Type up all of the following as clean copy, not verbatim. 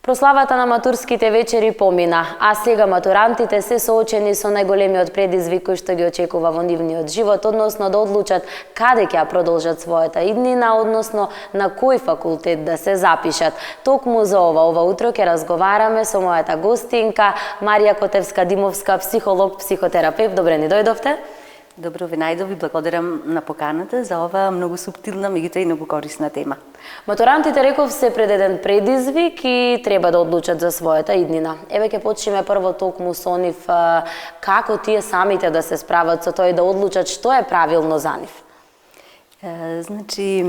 Прославата на матурските вечери помина, а сега матурантите се соочени со најголемиот предизвик кој што ги очекува во нивниот живот, односно да одлучат каде ќе продолжат својата иднина, односно на кој факултет да се запишат. Токму за ова утро ќе разговараме со мојата гостинка Марија Котевска-Димовска, психолог, психотерапевт. Добре ни дојдовте. Добро ве најдов и благодарам на поканата за ова многу суптилна, меѓутоа и многу корисна тема. Матурантите, реков, се пред еден предизвик и треба да одлучат за својата иднина. Еве ќе почнеме прво токму со нив, како тие самите да се справат со тоа и да одлучат што е правилно за нив. Значи,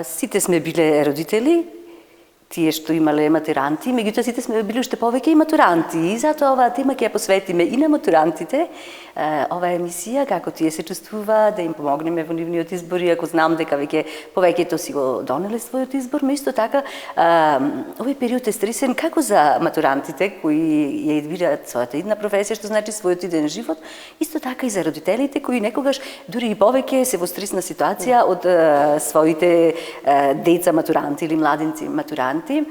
сите сме биле родители, тие што имале матуранти, меѓутоа сите сме били уште повеќе и матуранти. И затоа оваа тема ќе ја посветиме и на матурантите. Ова емисија, како тие се чувствува, да им помогнеме во нивниот избор, и ако знам дека веќе повеќето си го донеле својот избор, но исто така овој период е стресен како за матурантите кои ја избираат својата идна професија, што значи својот иден живот, исто така и за родителите кои некогаш дури и повеќе се во стресна ситуација од своите деца матуранти или младенци матуранти.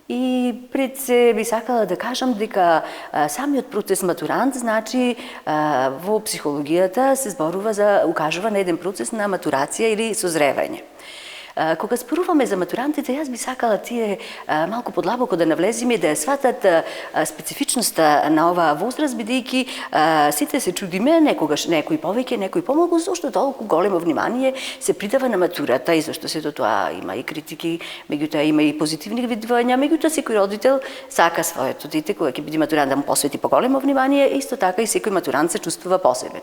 И пред се би сакала да кажам дека самиот процес матурант, значи во психологијата се зборува за укажува на еден процес на матурација или созревање. Кога зборуваме за матурантите, јас би сакала тие малку подлабоко да навлеземе и да ја сватат специфичноста на оваа возраст, бидејќи сите се чудиме, некогаш некои повеќе, некои помалку, зашто толку големо внимание се придава на матурата и зашто сето тоа има и критики, меѓутоа има и позитивни видувања, меѓутоа секој родител сака своето дете кога ќе биде матурант да му посвети поголемо внимание, исто така и секој матурант се чувствува посебен.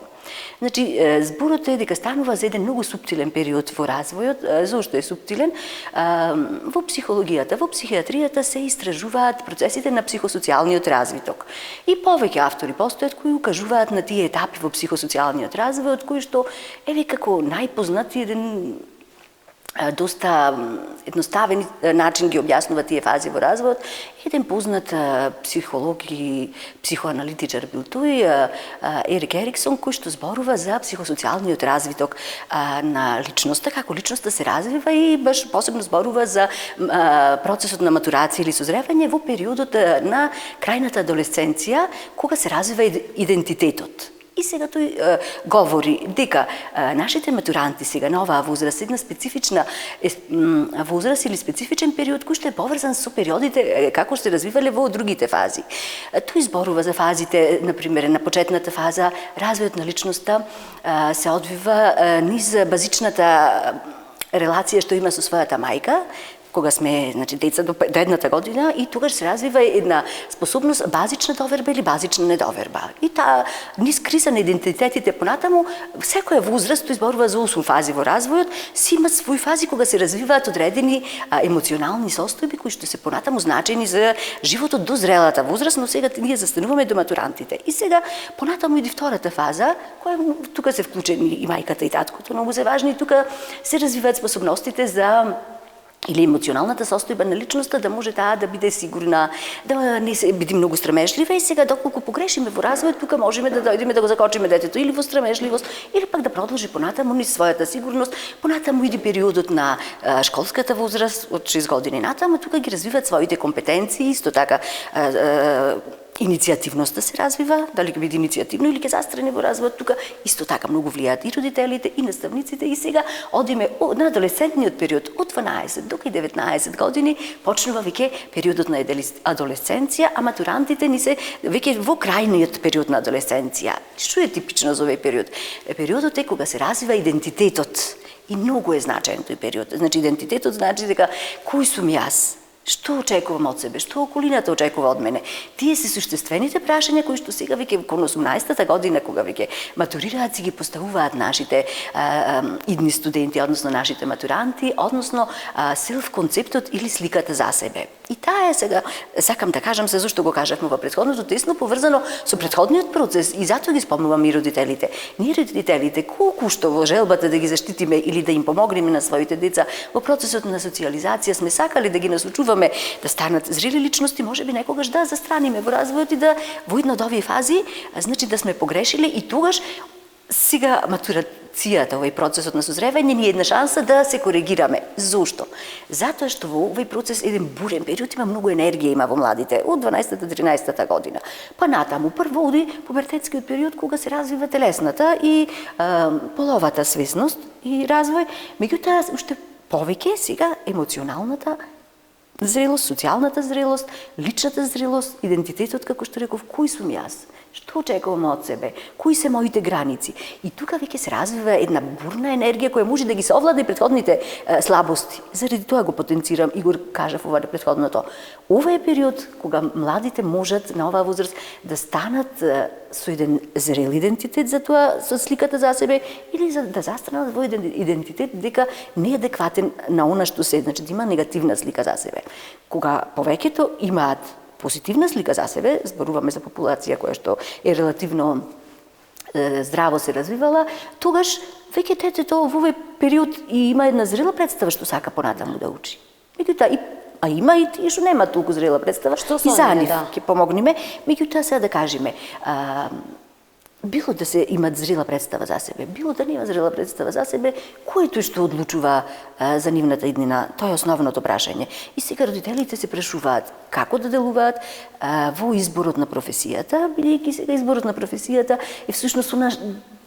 Значи, зборот е дека станува за еден многу суптилен период во развојот. Зошто е суптилен? Во психологијата, во психијатријата се истражуваат процесите на психосоцијалниот развиток. И повеќе автори постојат кои укажуваат на тие етапи во психосоцијалниот развој, од кои што еве како најпознати еден доста едноставен начин ги објаснува тие фази во развојот. Еден познат психолог и психоаналитичар бил тој, Ерик Ериксон, кој што зборува за психосоцијалниот развиток на личноста, како личноста се развива и баш посебно зборува за процесот на матурација или созревање во периодот на крајната адолесценција, кога се развива идентитетот. И сега тој говори дека нашите матуранти сега на оваа возраст, една специфична возраст или специфичен период кој што е поврзан со периодите како што се развивале во другите фази. Тој зборува за фазите, например, на почетната фаза, развојот на личноста се одвива низ базичната релација што има со својата мајка, кога сме, значи, деца до едната година, и тогаш се развива една способност базична доверба или базична недоверба. И таа низ криза на идентитетите понатаму, секоја возраст, тој зборува за 8 фази во развојот, си имат свои фази кога се развиваат одредени емоционални состојби кои што се понатаму значени за животот до зрелата возраст, но сега ние застануваме до матурантите. И сега понатаму иде втората фаза, која тука се вклучени и мајката и таткото, многу се важни, и тука се развиваат способностите за или емоционалната состојба на личноста, да може таа да биде сигурна, да не се биде многу стремежлива. И сега доколку погрешиме во развој, тука можеме да дојдеме да го закочиме детето или во стремежливост, или пак да продолжи понатаму низ својата сигурност. Понатаму иде периодот на школската возраст од 6 години натаму, тука ги развиваат своите компетенции, исто така иницијативноста се развива, дали ќе биде иницијативно или ќе застране во развојот, тука исто така многу влијаат и родителите и наставниците. И сега одиме на адолесцентниот период од 12 до 19 години, почнува веќе периодот на адолесценција, а матурантите ни се веќе во крајниот период на адолесценција. Што е типично за овој период? Периодот е кога се развива идентитетот. И многу е значаен тој период. Значи, идентитетот значи дека кој сум јас? Што очекувам од себе, што околината очекува од мене. Тие се суштествените прашања кои што сега веќе кон 18-та година, кога веќе матурираат, си ги поставуваат нашите идни студенти, односно нашите матуранти, односно селф-концептот или сликата за себе. И таа е сега, сакам да кажам се зашто го кажавме во претходното, тесно поврзано со претходниот процес, и затоа ги спомнувам и родителите. Ние родителите, колку што во желбата да ги заштитиме или да им помогнеме на своите деца во процесот на социализација сме сакали да ги насочуваме да станат зрели личности, можеби некогаш да застраниме во развојот и да во една од овие фази, значи да сме погрешиле, и тогаш Сега матурацијата, овој процесот на созревање ни е една шанса да се коригираме. Зошто? Затоа што во овој процес еден бурен период има многу енергија има во младите од 12-та до 13-та година. Па натаму прво оди пубертетскиот период кога се развива телесната и половата свесност и развој, меѓутоа уште повеќе сега емоционалната зрелост, социјалната зрелост, личната зрелост, идентитетот, како што реков, кој сум јас? Што очекувам од себе? Кои се моите граници? И тука веќе се развива една бурна енергија која може да ги се овладе претходните слабости. Заради тоа го потенцирам и го кажав ова претходното. Ова е период кога младите можат на оваа возраст да станат со еден зрел идентитет за тоа, со сликата за себе, или да застанат во еден идентитет дека не е адекватен на она што се, значи да има негативна слика за себе. Кога повеќето имаат позитивна слика за себе, зборуваме за популација која што е релативно здраво се развивала, тогаш веќе детето во овој период и има една зрела представа што сака понатаму да учи. Меѓутоа, а има и тие што нема толку зрела представа, што и за нив ќе помогнеме. Меѓутоа сега да кажеме, било да се имат зрела представа за себе, било да нема зрела представа за себе, кој е тој што одлучува за нивната иднина? Тоа е основното прашање. И сега родителите се прашуваат како да делуваат во изборот на професијата, бидејќи сега изборот на професијата е всушност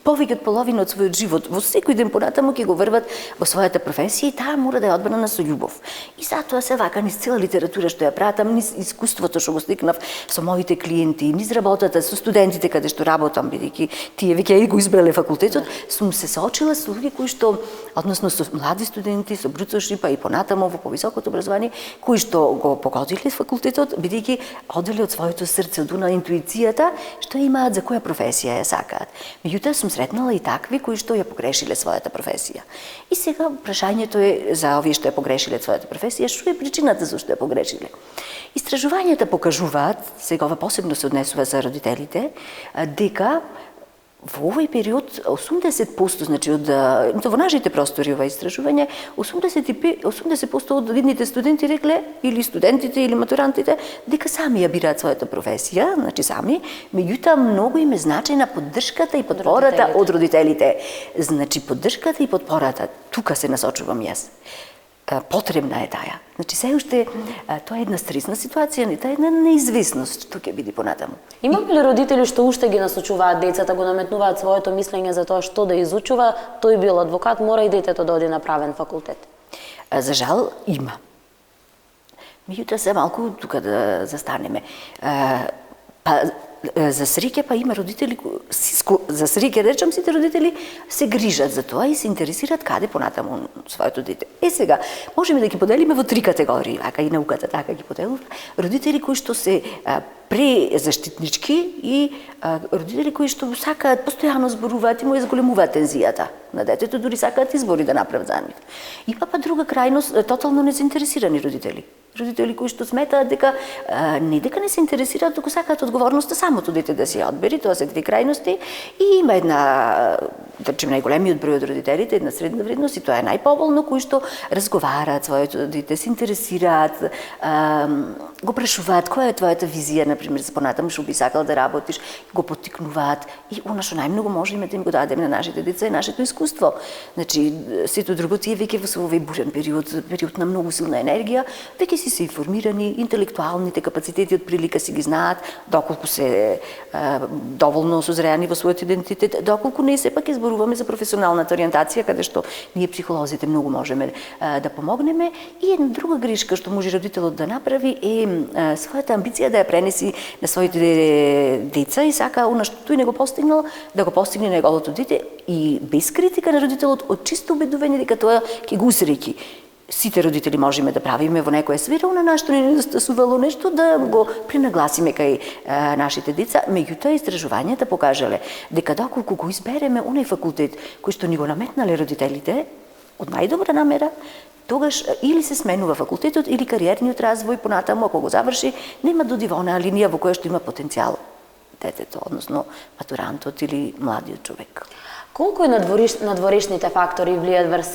повеќе од половина од својот живот, во секој ден понатаму ќе го врват во својата професија и таа мора да е одбрана со љубов. И затоа се вака низ цела литература што ја пратам, низ искуството што го стекнав со моите клиенти, низ работата со студентите каде што работам, бидејќи тие веќе го избрале факултетот, сум се соочила со луѓе кои што, односно со млади студенти, со бруцоши, па и понатаму во повисокото образование, кои што го погодиле факултетот, бидејќи одели од своето срце, од она интуицијата, што имаат за која професија ја сакаат. Меѓутоа сум сретнала и такви кои што ја погрешиле својата професија. И сега прашањето е за овие што ја погрешиле својата професија, што е причината зашто ја погрешиле? Истражувањата покажуваат, сега ова посебно се однесува за родителите, дека во овој период 80%, значи во нашите простори ова истражување, 80% од видните студенти рекле, или студентите, или матурантите, дека сами ја бираат својата професија, значи сами, меѓутоа многу им е значајна поддршката и подпората од родителите. Значи поддршката и подпората, тука се насочувам јас. Потребна е таа. Значи се уште тоа е една стресна ситуација, тоа е една неизвестност што ќе биде понатаму. Има ли родители што уште ги насочуваат децата, го наметнуваат своето мислење за тоа што да изучува, тој бил адвокат, мора и детето да оди на правен факултет? За жал има. Меѓутоа се малку тука да застанеме. За среќа па има родители, за среќа да речам, сите родители се грижат за тоа и се интересираат каде понатаму своето дете. Сега, можеме да ги поделиме во три категории, вака и науката така ги поделува. Родители кои што се презаштитнички и родители кои што сакаат постојано зборуваат и му ја зголемуваат тензијата на детето, дури сакаат избори да направат за нив. Има па друга крајност, тотално незаинтересирани родители. Родители кои што сметаат дека не дека не се интересираат, туку сакаат одговорноста самото дете да се ја одбери, тоа се две крајности. И има една, да речем, најголемиот број од родителите, една средна вредност, и тоа е најповолно, кои што разговараат своето дете, се интересираат, го прашуваат која е твојата визија, например, за понатаму што би сакал да работиш, го поттикнуваат. И она што најмногу можеме да им го дадеме на нашите деца е нашето искуство. Значи, сето друго тие веќе во овој бурен период на многу силна енергија, веќе се информирани, интелектуалните капацитети од прилика си ги знаат, доколку се доволно созреани во својот идентитет, доколку не сепак изборуваме за професионалната ориентација, каде што ние психолозите многу можеме да помогнеме. И една друга грешка што може родителот да направи е својата амбиција да ја пренеси на своите деца и сака она што тој не го постигнал, да го постигне неговото дете, и без критика на родителот, од чисто убедување дека тоа ќе го усреќи. Сите родители можеме да правиме во некоја сфера, на нашто не недостасувало нешто, да го пренагласиме кај нашите деца. Меѓутоа, истражувањата покажале дека доколку го избереме оној факултет кој што ни го наметнале родителите, од најдобра намера, тогаш или се сменува факултетот, или кариерниот развој понатаму, ако го заврши, нема доди во онаа линија во која што има потенцијал детето, односно матурантот или младиот човек. Колку и надворешните фактори влијаат врз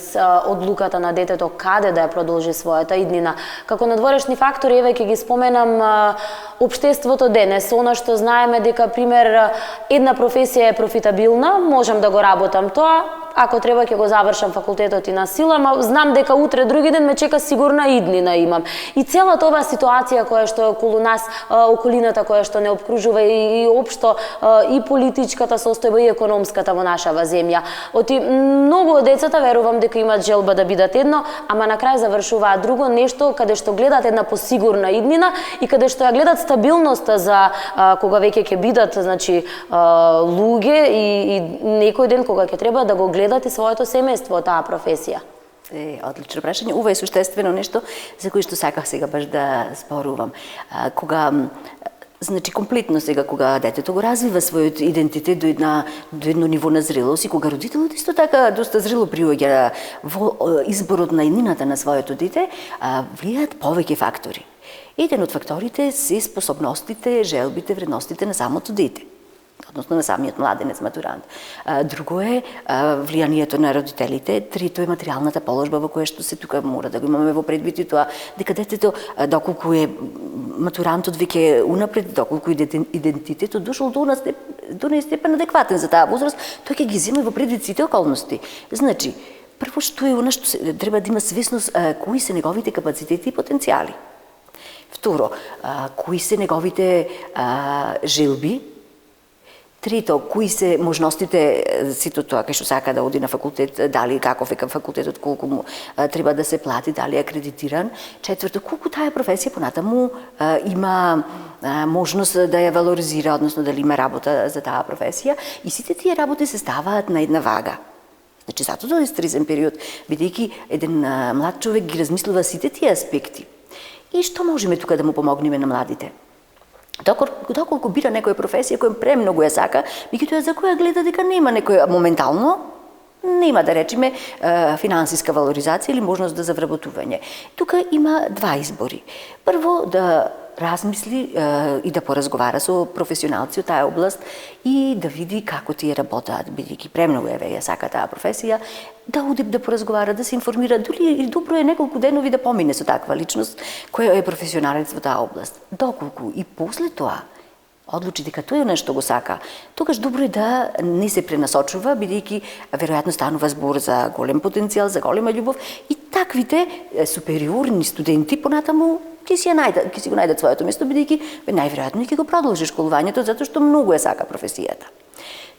одлуката на детето каде да ја продолжи својата иднина? Како надворешни фактори, еве ќе ги споменам општеството денес, она што знаеме дека пример една професија е профитабилна, можам да го работам тоа, ако треба ќе го завршам факултетот и на сила, ма знам дека утре други ден ме чека сигурна иднина имам. И целата оваа ситуација која што е околу нас, околината која што не обкружува и општо и политичката состојба и економската во нашава земја. Оти многу од децата верувам дека имаат желба да бидат едно, ама на крај завршуваат друго нешто каде што гледат една посигурна иднина и каде што ја гледат стабилноста за кога веќе ќе бидат, значи луѓе и некој ден кога ќе треба да го гледат и своето семејство таа професија. Одлично прашање. Ова е суштествено нешто за кое што саках сега баш да зборувам. Значи, комплетно сега, кога детето го развива својот идентитет до едно ниво на зрелост и кога родителот исто така доста зрело приоѓа во изборот на иднината на своето дете, влијаат повеќе фактори. Еден од факторите се способностите, желбите, вредностите на самото дете, односно на самиот младенец, матурант. Друго е влијанието на родителите, трето е материјалната положба во која што се тука мора да го имаме во предвид и тоа дека детето доколку е матурантот веќе унапред, доколку идентитетот дошол до степен адекватен за таа возраст, тој ќе ги зема во предвид сите околности. Значи, прво што е она што треба да има свесност кои се неговите капацитети и потенцијали. Второ, кои се неговите желби. Трето, кои се можностите, сето тоа кај што сака да оди на факултет, дали каков е факултетот, колку му треба да се плати, дали е акредитиран. Четврто, колку таа професија понатаму има можност да ја валоризира, односно дали има работа за таа професија. И сите тие работи се ставаат на една вага. Значи, затоа тоа е стресен период, бидејќи еден млад човек ги размислува сите тие аспекти. И што можеме тука да му помогнеме на младите? Доколку бира некоја професија која премногу ја сака, меѓутоа за која гледа дека нема некоја моментално, нема да речеме финансиска валоризација или можност за завработување. Тука има два избори. Прво да размисли и да поразговара со професионалци од таа област и да види како тие работат, бидејќи премногу ја сака таа професија, да оди да поразговара, да се информира, дури добро е неколку денови да помине со таква личност која е професионалец во таа област. Доколку и после тоа одлучи дека тоа е нешто го сака, тогаш добро е да не се пренасочува, бидејќи веројатно станува збор за голем потенцијал, за голема љубов и таквите супериорни студенти понатаму ќе си го најдат своето место, бидејќи најверојатно ќе го продолжи школувањето затоа што многу ја сака професијата.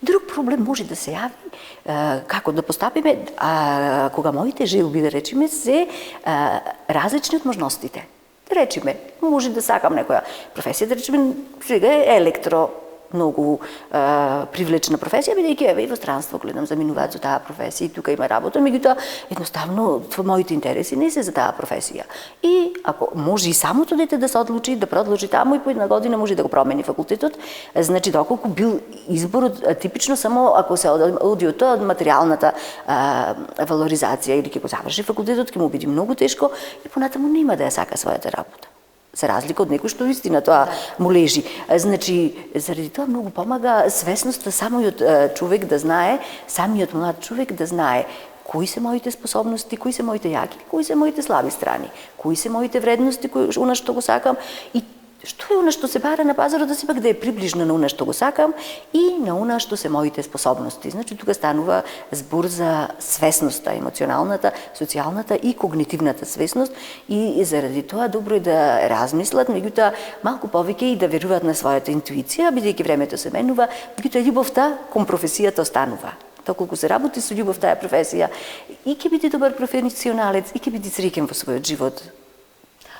Друг проблем може да се јави како да постапиме кога моите желби, да речеме, се различни од можностите. Да речеме, може да сакам некоја професија, да речеме, сега е електро, многу привлечена професија, бидејќи еве и во странство гледам заминуваат за таа професија и тука има работа, меѓутоа едноставно моите интереси не се за таа професија. И ако може и самото дете да се одлучи да продолжи таму и по една година може да го промени факултетот, значи доколку бил изборот типично само ако се оди од тоа од материјалната валоризација или ќе го заврши факултетот, ќе му биде многу тешко и понатаму нема да ја сака својата работа. За разлика од некој што вистина тоа му лежи. Значи, заради тоа многу помага свесноста самиот човек да знае, самиот млад човек да знае кои се моите способности, кои се моите јаки, кои се моите слаби страни, кои се моите вредности, она што го сакам и што е она што се бара на пазарот да сепак да е приближно на она што го сакам и на она што се моите способности. Значи, тука станува збор за свесноста, емоционалната, социјалната и когнитивната свесност и заради тоа добро е да размислат, меѓутоа малку повеќе и да веруваат на својата интуиција, бидејќи времето се менува, меѓутоа љубовта кон професијата останува. Доколку се работи со љубов таа професија и ќе биде добар професионалец и ќе биде среќен во својот живот.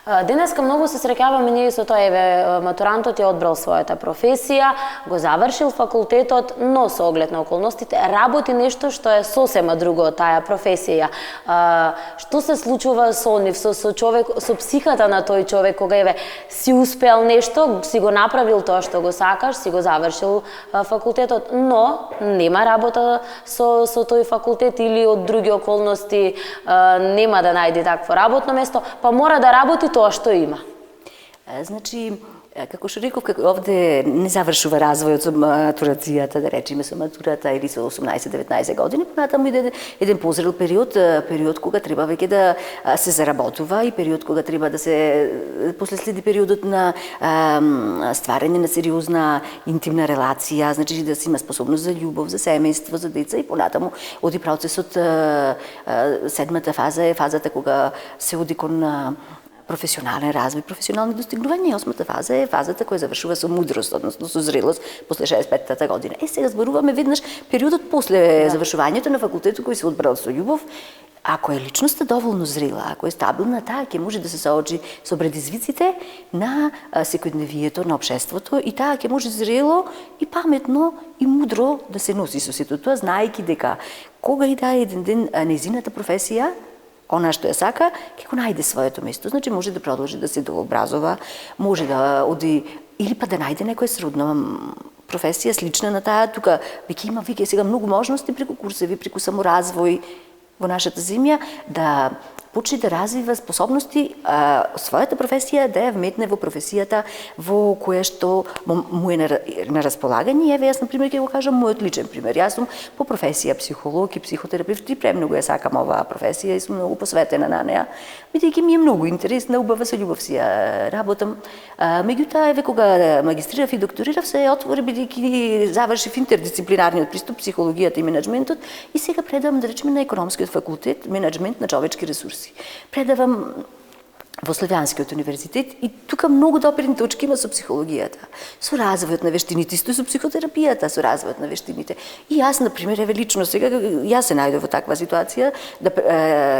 Денеска многу се среќаваме ние со тоа, еве, матурантот е одбрал својата професија, го завршил факултетот, но со оглед на околностите работи нешто што е сосема друго од таа професија. Што се случува со нив, со човек, со психата на тој човек кога еве си успеал нешто, си го направил тоа што го сакаш, си го завршил факултетот, но нема работа со тој факултет или од други околности нема да најде такво работно место, па мора да работи тоа што има. Значи, Како што реков, како овде не завршува развојот со матурацијата, да речеме со матурата или со 18-19 години, понатаму иде еден позрел период, период кога треба веќе да се заработува и период кога треба да се после следи периодот на стварање на сериозна интимна релација, значи да се има способност за љубов, за семејство, за деца и понатаму оди процесот. Седмата фаза е фазата кога се оди кон професионален развој, професионални достигнувања и осмата фаза е фазата која завршува со мудрост, односно со зрелост после 65-та година. Сега зборуваме веднаш периодот после завршувањето на факултетот кој се одбрал со љубов. Ако е личноста доволно зрела, ако е стабилна, таа ќе може да се соочи со предизвиците на секојдневието, на општеството и таа ќе може зрело и паметно и мудро да се носи со сето тоа, знаејќи дека кога и да еден ден нејзината професија, она што ја сака, ќе го најде своето место. Значи може да продолжи да се дообразува, може да оди или па да најде некоја сродна професија слична на таа. Тука веќе има сега многу можности преку курсеви, преку саморазвој во нашата земја да почне да развива способности, својата професија да ја вметне во професијата во која што му е на располагање. Еве, јас, например, ќе го кажам мојот личен пример. Јас сум по професија психолог и психотерапевт и премногу ја сакам оваа професија и сум многу посветена на неа, бидејќи ми е многу интересна, убава, со љубов си ја работам. Меѓутоа, еве, кога магистрирав и докторирав, се отвори бидејќи завршив интердисциплинарниот пристап, психологијата и менеджментот и сега предавам, да речеме, на економскиот факултет, менеджмент на човечки ресурси. Предавам во Славјанскиот универзитет и тука многу допирни точки има со психологијата, со развојот на вештините, исто со психотерапијата, со развојот на вештините. И јас, например, еве лично сега, јас се најдов во таква ситуација,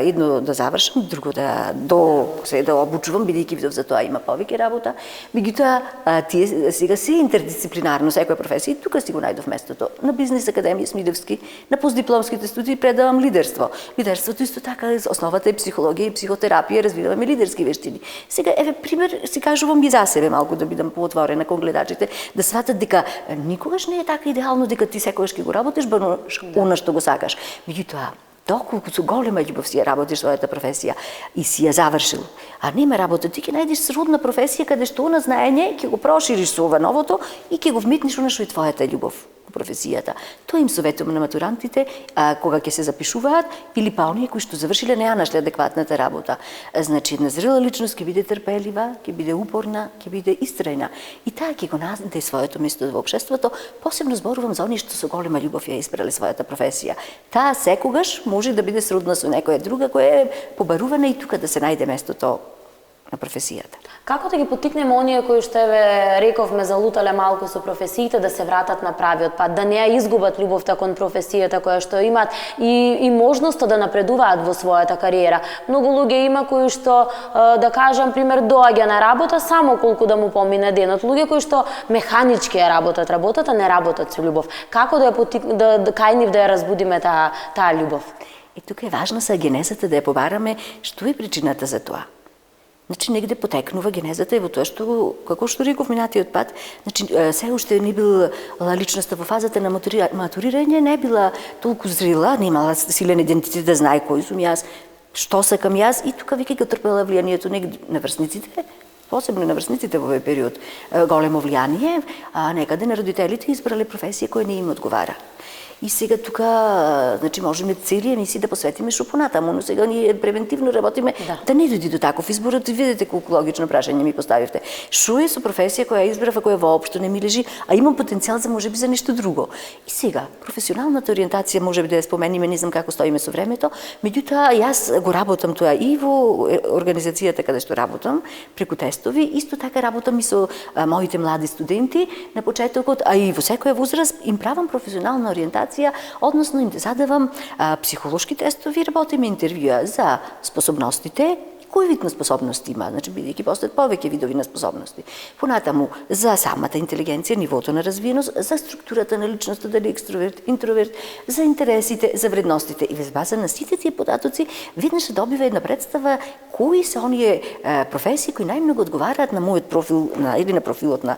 едно да завршам, друго да обучувам, бидејќи видов за тоа има повеќе работа. Меѓутоа, тие сега се интердисциплинарно, секоја професија, и тука си го најдов местото. На Бизнес академија Смидовски, на постдипломските студии предавам лидерство. Лидерството исто така, основата е психологија и психотерапија, развиваме лидерски вештини. Сега, еве, пример, си кажувам и за себе малку да бидам поотворена кон гледачите, да сватат дека никогаш не е така идеално дека ти секогаш ќе го работиш она што го сакаш. Меѓутоа, доколку со голема љубов си ја работиш својата професија и си ја завршил, а нема работа, ти ќе најдеш сродна професија каде што она знаење ќе го прошириш со ова новото и ќе го вметнеш она што е твојата љубов професијата. Тоа им советувам на матурантите кога ќе се запишуваат или па оние кои што завршиле не ја нашле адекватната работа. Значи, една зрела личност ќе биде трпелива, ќе биде упорна, ќе биде истрајна и таа ќе го најде своето место во општеството. Посебно зборувам за оние што со голема љубов ја избрале својата професија. Таа секогаш може да биде сродна со некоја друга која е побарувана и тука да се најде местото на професијата. Како да ги поттикнеме оние кои што рековме залутале малку со професиите да се вратат на правиот пат, да не ја изгубат љубовта кон професијата која што имаат и можноста да напредуваат во својата кариера. Многу луѓе има кои што, да кажам, пример, доаѓа на работа само колку да му помине денот. Луѓе кои што механички ја работат, а не работат со љубов. Како да ја кај нив да ја разбудиме таа љубов? И тука е важна са генезата да ја побараме што е причината за тоа. Значи, негде потекнува генезата и во тоа што, како што реков минатиот пат, значи, се уште не била личноста во фазата на матурирање, не била толку зрела, не имала силен идентитет да знае кој сум јас, што сакам јас, и тука веќе го трпела влијанието негде на врсниците, посебно на врсниците во овој период, големо влијание, а некаде на родителите избрале професија која не им одговара. И сега тука, значи, можеме цели емисии да посветиме што понатаму, но сега ние превентивно работиме да не дојде до таков избор. Видите колку логично прашање ми поставивте. Што е со професија која избрав, која воопшто не ми лежи, а имам потенцијал за можеби за нешто друго. И сега, професионалната ориентација можеби да ја спомениме, не знам како стоиме со времето, меѓутоа јас го работам тоа и во организацијата каде што работам, преку тестови, исто така работам и со моите млади студенти на почетокот, а и во секоја возраст им правам професионална ориентација, односно им задавам психолошки тестови, работиме интервјуа за способностите, кој вид на способности има, значи бидејќи постојат повеќе видови на способности. Понатаму за самата интелигенција, нивото на развиеност, за структурата на личноста, дали екстроверт, интроверт, за интересите, за вредностите. И вез база на сите тие податоци веднаш се добива една представа кои се оние професии кои најмногу одговараат на мојот профил или на профилот на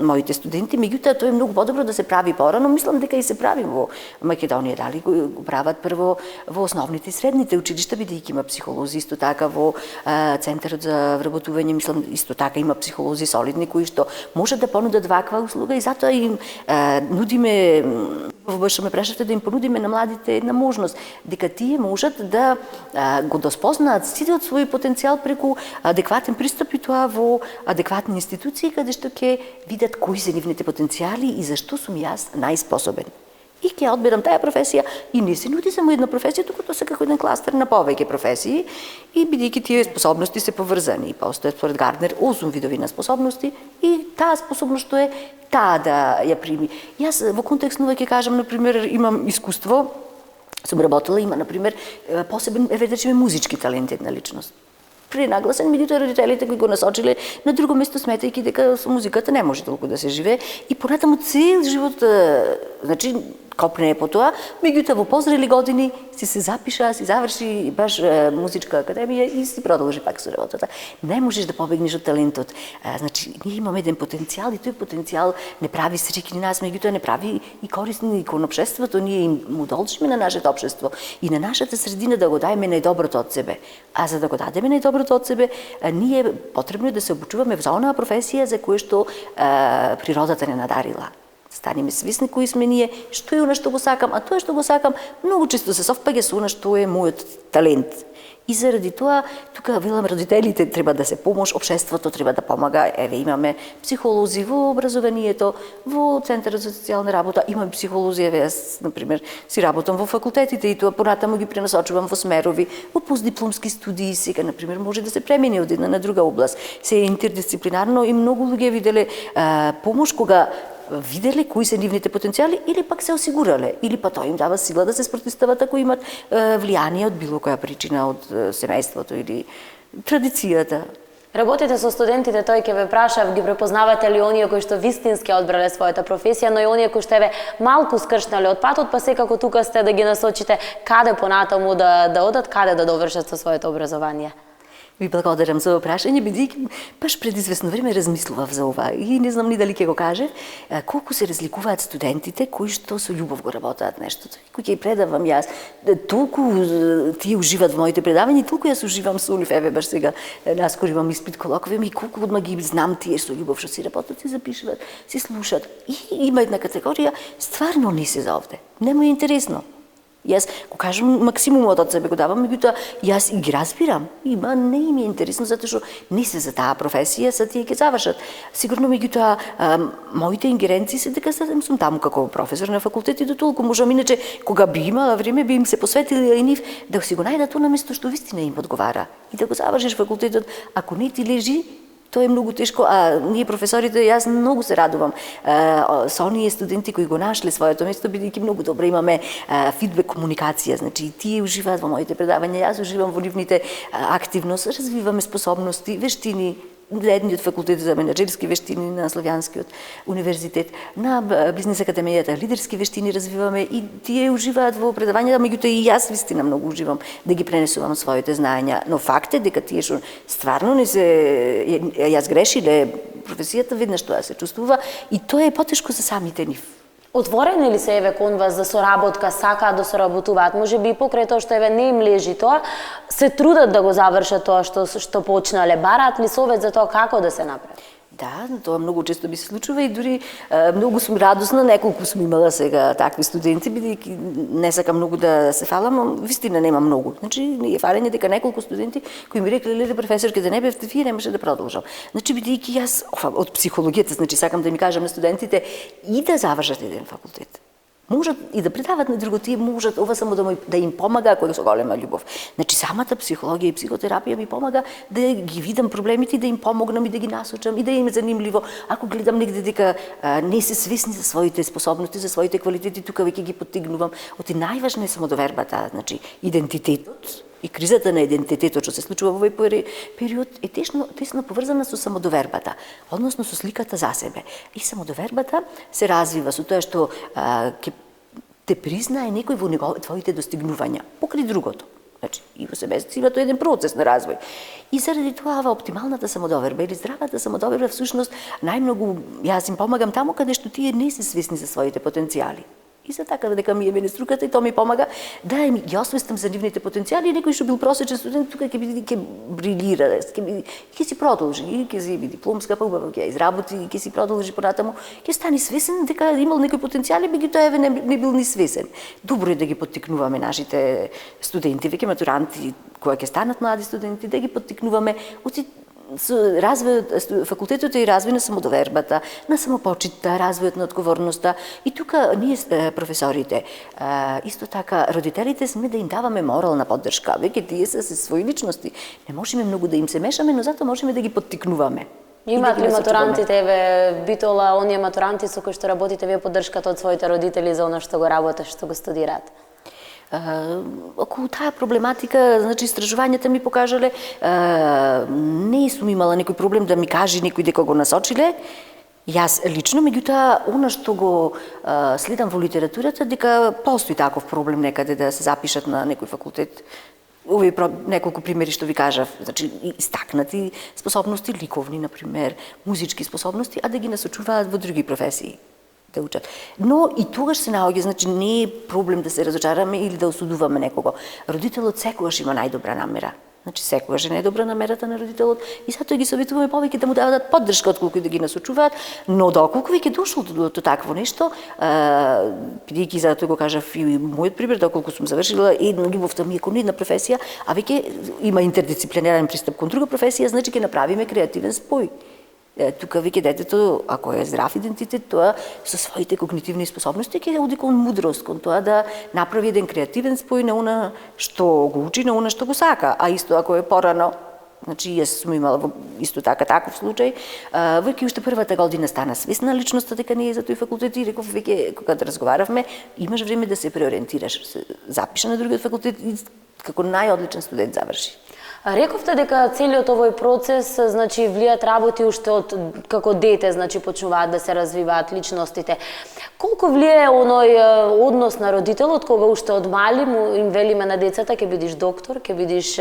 моите студенти. Меѓутоа тоа е многу подобро да се прави порано, мислам дека и се прави во Македонија, дали го прават прво во основните и средните училишта, бидејќи има психолози исто така во Центарот за вработување, мислам, исто така има психолози солидни кои што може да понудат ваква услуга и затоа им нудиме, што ме прашате, да им понудиме на младите една можност, дека тие можат да го доспознаат сите свој потенцијал преку адекватен пристап и тоа во адекватни институции каде што ќе видат кои се нивните потенцијали и зашто сум јас најспособен. И ќе одберам таа професија и не се нуди само една професија, туку тоа се како еден кластер на повеќе професии и бидејќи тие способности се поврзани. Постојат според Гарднер 8 видови на способности и таа способност што е таа да ја прими. Јас во контекст на ќе кажам, например, имам искуство, сум работела, има, например, посебен, да речеме, музички талент една личност. Пренагласен, меѓутоа родителите кои го насочиле на друго место, сметајќи дека со музиката не може толку да се живее и понатаму цел живот, значи, копне по тоа, меѓутоа во позрели години си се запиша, си заврши баш музичка академија и си продолжи пак со работата. Не можеш да побегнеш од талентот. Значи, ние имаме еден потенцијал и тој потенцијал не прави среќни нас, меѓутоа не прави и корисни кон општеството, ние им му должиме на нашето општество и на нашата средина да го даеме најдоброто од себе. А за да го дадеме најдоброто од себе, ние потребно да се обучуваме во онаа професија за која што природата не надарила. Станеме свесни кои сме ние, што е она што го сакам, а тоа што го сакам многу често се совпаѓа со она што е мојот талент. И заради тоа, тука велам, родителите треба да се помош, општеството треба да помага. Еве, имаме психолози во образованието, во Центарот за социјална работа, имаме психолози, еве, јас, например, си работам во факултетите и тоа понатаму ги пренасочувам во смерови, во постдипломски студии, сега, например, може да се премени од една на друга област. Се е интердисциплинарно и многу луѓе виделе помош кога виделе кои се нивните потенцијали или пак се осигурале, или па тоа им дава сила да се спротивстават ако имат влијание од било која причина, од семејството или традицијата. Работите со студентите, тој ќе ве прашав, ги препознавате ли оние кои што вистински одбрале својата професија, но и оние кои што еве малку скршнале од патот, па секако тука сте да ги насочите каде понатаму да одат, каде да довршат со своето образование? Ви благодарам за прашање, бидејќи баш пред известно време размислував за ова и не знам ни дали ќе го кажев, колку се разликуваат студентите кои што со љубов го работаат нештото. Кои ќе предавам јас, толку тие уживаат во моите предавања, толку јас уживам со нив, еве баш сега наскоро имам испит колоквиум и колку одма ги знам тие со љубов што си работат, си запишуваат, си слушаат. И има една категорија, стварно не се за овде. Нема е интересно. Јас го кажам максимумот од себе го давам, меѓутоа јас и ги разбирам. Не им е интересно затоа што не се за таа професија, са тие ќе завршат. Сигурно меѓутоа моите ингеренции се дека сум таму како професор на факултет и до толку можам, иначе кога би имала време би им се посветила и нив да си го најдат она место што вистина им одговара и да го завршиш факултетот. Ако не ти лежи, тоа е многу тешко, а ние професорите, јас многу се радувам со оние студенти кои го нашле своето место, бидејќи многу добро имаме фидбек комуникација, значи тие уживаат во моите предавања, јас уживам во нивните активност, развиваме способности, вештини, едниот факултет за менаџерски вештини на Славјанскиот универзитет, на Бизнес академијата лидерски вештини развиваме и тие уживаат во предавањата, меѓутоа и јас вистина многу уживам да ги пренесувам своите знаења, но факт е дека тие што стварно не се јас грешиле професијата, веднаш тоа се чувствува и тоа е потешко за самите нив. Отворени ли се еве кон вас за соработка, сакаат да соработуваат? Може би и покрај тоа што еве не им лежи тоа, се трудат да го завршат тоа што почнале, бараат ли совет за тоа како да се направи? Да, тоа многу често ми се случува и дури многу сум радосна, неколку сум имала сега такви студенти, бидејќи не сакам многу да се фалам, но вистина нема многу. Значи, е фалење дека неколку студенти кои ми рекле, леле професорке, да не бевте вие, немаше да продолжам. Значи, бидејќи јас од психологијата, значи сакам да ми кажам на студентите и да завршат еден факултет. Можат и да предават на друго, тие можат ова само да им помага ако е со голема љубов. Значи самата психологија и психотерапија ми помага да ги видам проблемите, да им помогнам и да ги насочам и да им е занимливо. Ако гледам негде дека не се свесни за своите способности, за своите квалитети, тука веќе ги поттигнувам. Оти најважна е самодовербата, значи идентитетот и кризата на идентитетот што се случува во овој период е тесно поврзана со самодовербата, односно со сликата за себе. И самодовербата се развива со тоа што ќе те признае некој во твоите достигнувања, покрај другото. Значи, и во себе си има тоа еден процес на развој. И заради тоа оптималната самодоверба или здравата самодоверба всушност најмногу јас им помагам таму каде што тие не се свесни за своите потенцијали. И за така дека ми е мене струката и тоа ми помага да ја освестам за нивните потенцијали и некој што бил просечен студент тука ќе брилира, ќе си продолжи и ќе си дипломска поубаво ќе изработи и ќе си продолжи понатаму, ќе стане свесен дека имал некои потенцијали, меѓутоа еве не бил ни свесен. Добро е да ги поттикнуваме нашите студенти, веќе матуранти кои ќе станат млади студенти, да ги поттикнуваме развојот, факултетот и развој на самодовербата, на самопочитта, развојот на одговорноста. И тука ние професорите, исто така родителите сме да им даваме морална поддршка. Веќе тие се своји личности. Не можеме многу да им се мешаме, но затоа можеме да ги поттикнуваме. Имаат ли матурантите, еве, битола, оние матуранти со кои што работите вие поддршката од своите родители за она што го работат, што го студираат? Околу таа проблематика, значи истражувањата ми покажале, не сум имала некој проблем да ми каже некој дека го насочиле. Јас лично, меѓутоа, она што го следам во литературата, дека постои таков проблем некаде да се запишат на некој факултет. Овие неколку примери што ви кажав, значи истакнати способности, ликовни, например, музички способности, а да ги насочуваат во други професии да учат. Но и тогаш се наоѓа, значи не е проблем да се разочараме или да осудуваме некого. Родителот секогаш има најдобра намера. Значи секогаш е најдобра намерата на родителот и затоа ги советуваме повеќе да му дадат поддршка отколку да ги насочуваат, но доколку веќе дошло до такво нешто, бидејќи затоа го кажав и мојот пример, доколку сум завршила една љубовта ми е кон една професија, а веќе има интердисциплинарен пристап кон друга професија, значи ќе направиме креативен спој. Тука веќе детето, ако е здрав идентитет, тоа со своите когнитивни способности ќе оди кон мудрост, кон тоа да направи еден креативен спој на она што го учи, на она што го сака. А исто ако е порано, значи јас сум имала исто така таков случај, веќе уште првата година стана свесна личноста дека не е за тој факултет и реков веќе кога разговаравме, имаш време да се преориентираш, се запиша на другиот факултет и како најодличен студент заврши. Рековте дека целиот овој процес, значи, влијат работи уште од како дете, значи, почнуваат да се развиваат личностите. Колку влијае оној однос на родителот кога уште од мали му им велиме на децата ќе бидиш доктор, ќе бидиш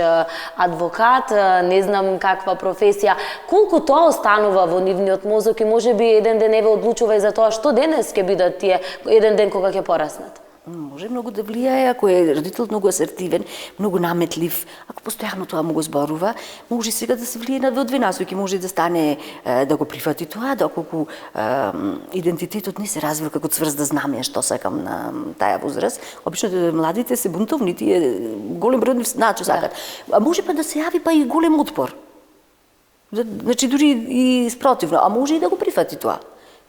адвокат, не знам каква професија. Колку тоа останува во нивниот мозок и можеби еден ден еве одлучува и за тоа што денес ќе бидат тие еден ден кога ќе пораснат? Може многу да влијае, ако е родителот многу асертивен, многу наметлив, ако постојано тоа му го зборува, може сега да се влијае во две насоки, може да стане да го прифати тоа, доколку идентитетот не се развива како цврзда знаме што сакам на таа возраст. Обично младите се бунтовни, тие голем број знаат што сакат. А може па да се јави па и голем отпор. Значи дури и спротивно, а може и да го прифати тоа.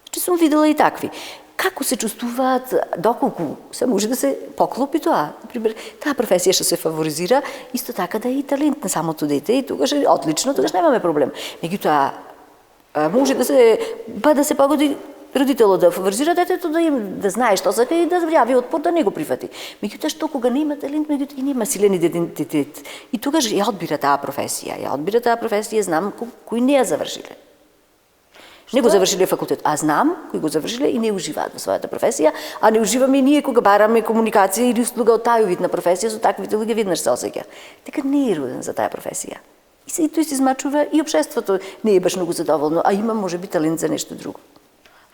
Значи сум видела и такви. Како се чувствуваат, доколку се може да се поклопи тоа. Например, таа професија што се фаворизира, исто така да е и талент на самото дете и тогаш е отлично, тогаш немаме проблем. Меѓутоа, може да се погоди родителот да фаворизира детето, да знае што сака и да јави отпор да не го прифати. Меѓутоа, што кога нема талент, меѓутоа и нема силен идентитет. И тогаш ја одбира таа професија, знам кои не ја завршиле. Не го завршиле факултет, а знам кои го завршиле и не уживаат во својата професија, а не уживаме и ние кога бараме комуникација или услуга од тај вид на професија, со таквите луѓе веднаш се осеќа. Дека не е роден за таа професија. И тој се измачува и општеството не е баш многу задоволно, а има можеби талент за нешто друго.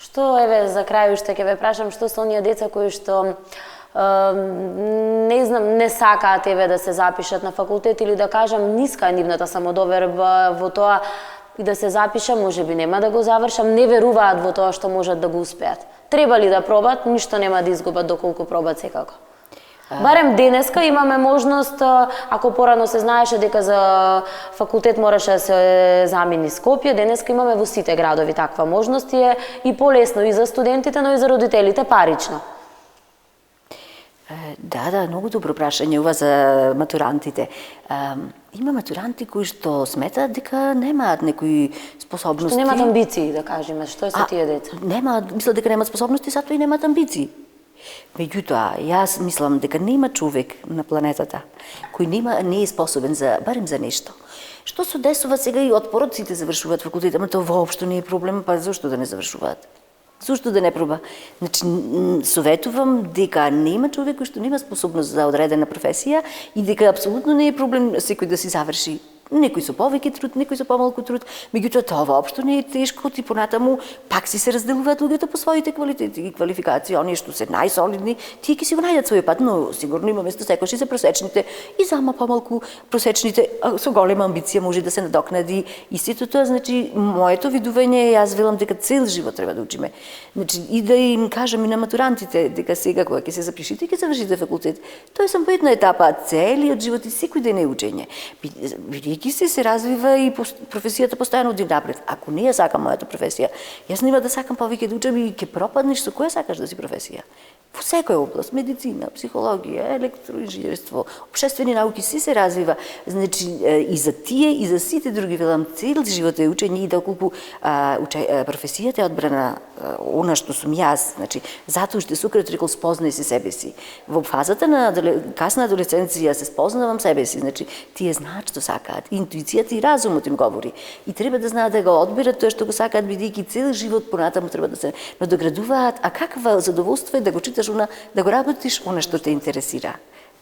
Што еве за крај уште ќе ве прашам, што со оние деца кои што не знам, не сакаат еве да се запишат на факултет или да кажам ниска е нивната самодоверба во тоа и да се запишам, можеби нема да го завршам, не веруваат во тоа што можат да го успеат. Треба ли да пробат, ништо нема да изгубат доколку пробат секако. Барем денеска имаме можност, ако порано се знаеше дека за факултет мораше да се замени Скопје, денеска имаме во сите градови таква можност и е и полесно и за студентите, но и за родителите парично. Да, многу добро прашање ова за матурантите. Има матуранти кои што сметаат дека немаат некои способности. Што немаат амбиции, да кажеме, што е со тие деца? Мислат дека немаат способности, затоа и немаат амбиции. Меѓутоа, јас мислам дека нема човек на планетата кој не е способен барем за нешто. Што се десува сега и отпорот, сите завршуваат факултет, ама тоа воопшто не е проблем, па зошто да не завршуваат? Зошто да не проба? Значи, советувам дека нема човек кој што нема способност за одредена професија и дека апсолутно не е проблем секој да си заврши некои со повеќе труд, некои со помалку труд, меѓутоа тоа воопшто не е тешко, ти понатаму пак си се разделуваат луѓето по своите квалитети и квалификации, оние што се најсолидни, тие ќе си го најдат својот пат, но сигурно има место секогаш и за просечните и зама помалку просечните со голема амбиција може да се надокнади истото тоа, значи моето видување е, јас велам дека цел живот треба да учиме. Значи и да им кажам и на матурантите дека сега кога ќе се запишите и ќе завршите факултет, тоа е само една етапа, целиот живот и секој ден е учење. Бидејќи се развива и професијата постојано оди напред. Ако не ја сакам мојата професија, јас нема да сакам повеќе да учам и ќе пропаднеш со која сакаш да си професија. Во секоја област, медицина, психологија, електроинженерство, општествени науки, се развива. Значи и за тие и за сите други велам цел живот е учење и доколку професијата е одбрана она што сум јас, значи затоа што Сократ рекол спознај се себе си. Во фазата на касна адолесценција се спознавам себе си, значи тие знаат што сакаат, интуицијата и разумот им говори. И треба да знаат да го одберат тоа што го сакаат, бидејќи цел живот понатаму треба да се надоградуваат, а каква задоволство е да го читаш да го работиш она што те интересира.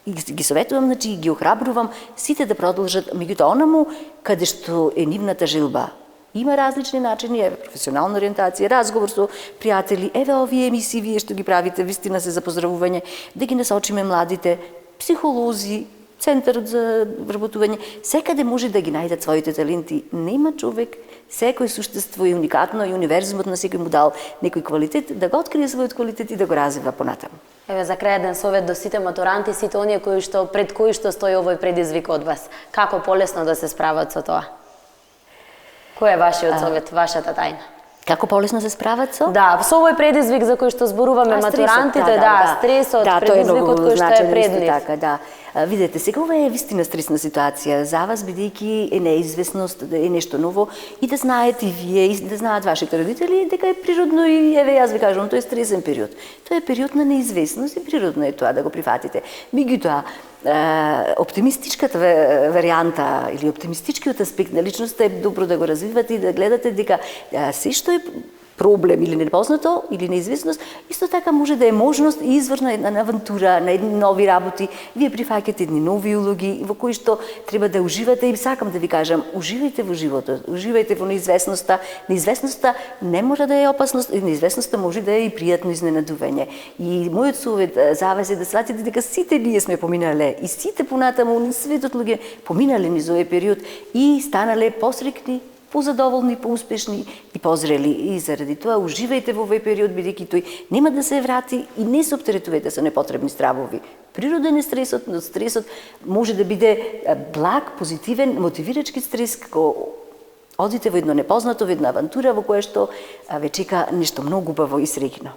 И ги советувам, значи ги охрабрувам сите да продолжат, меѓутоа онаму каде што е нивната желба. Има различни начини, професионална ориентација, разговор со пријатели, овие емисии вие што ги правите, вистина се за поздравување, да ги насочиме младите, психолози, центарот за вработување, секаде може да ги најдат своите таленти. Нема човек, секој суштество е уникатно и универзумот на секој му дал некој квалитет, да го открие својот квалитет и да го развива понатаму. За крај еден совет до сите матуранти, сите оние пред кои што стои овој предизвик од вас. Како полесно да се справат со тоа? Кој е вашиот совет, вашата тајна? Како полесно се справат со? Да, со овој предизвик за кој што зборуваме матурантите, стресот, предизвикот кој што е пред нив. Така, да. Видете, сега ова е вистина стресна ситуација за вас, бидејќи е неизвестност, е нешто ново и да знаете и вие, и да знаат вашите родители дека е природно и јас ви кажувам, тоа е стресен период. Тоа е период на неизвестност и природно е тоа да го прифатите. Меѓутоа, оптимистичката варијанта или оптимистичкиот аспект на личноста е добро да го развивате и да гледате дека се што е проблем или непознато или неизвестност, исто така може да е можност и извор на една авантура, на едни нови работи. Вие прифаќате едни нови улоги во кои што треба да уживате и сакам да ви кажам, уживајте во животот, уживајте во неизвестноста. Неизвестноста не мора да е опасност, и неизвестноста може да е и пријатно изненадување. И мојот совет за вас е да сватите дека сите ние сме поминале и сите понатаму на светот луѓе поминале низ овој период и станале посрекни, позадоволни, поуспешни и позрели. И заради тоа уживајте во овој период, бидејќи тој нема да се врати и не се оптеретувате со непотребни стравови. Природен е стресот, но стресот може да биде благ, позитивен, мотивирачки стрес, како одите во едно непознато, во една авантура во која што ве чека нешто многу убаво и среќно.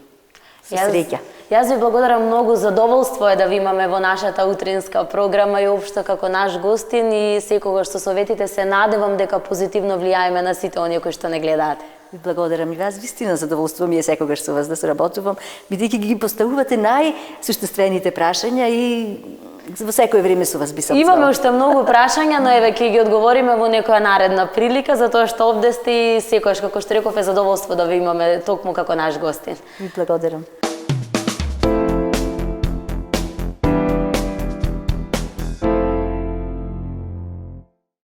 Среќа. Јас ви благодарам многу, задоволство е да ви имаме во нашата утринска програма и општо како наш гостин и секогаш со советите се надевам дека позитивно влијаеме на сите оние кои што не гледаат. Ви благодарам и вас, вистина задоволство ми е секогаш со вас да соработувам, бидејќи ги поставувате најсуштествените прашања и во секое време со вас би сам. Имаме уште многу прашања, но еве ќе ги одговориме во некоја наредна прилика, затоа што овде сте и секогаш, како што реков, е задоволство да ви имаме токму како наш гостин. Ви благодарам.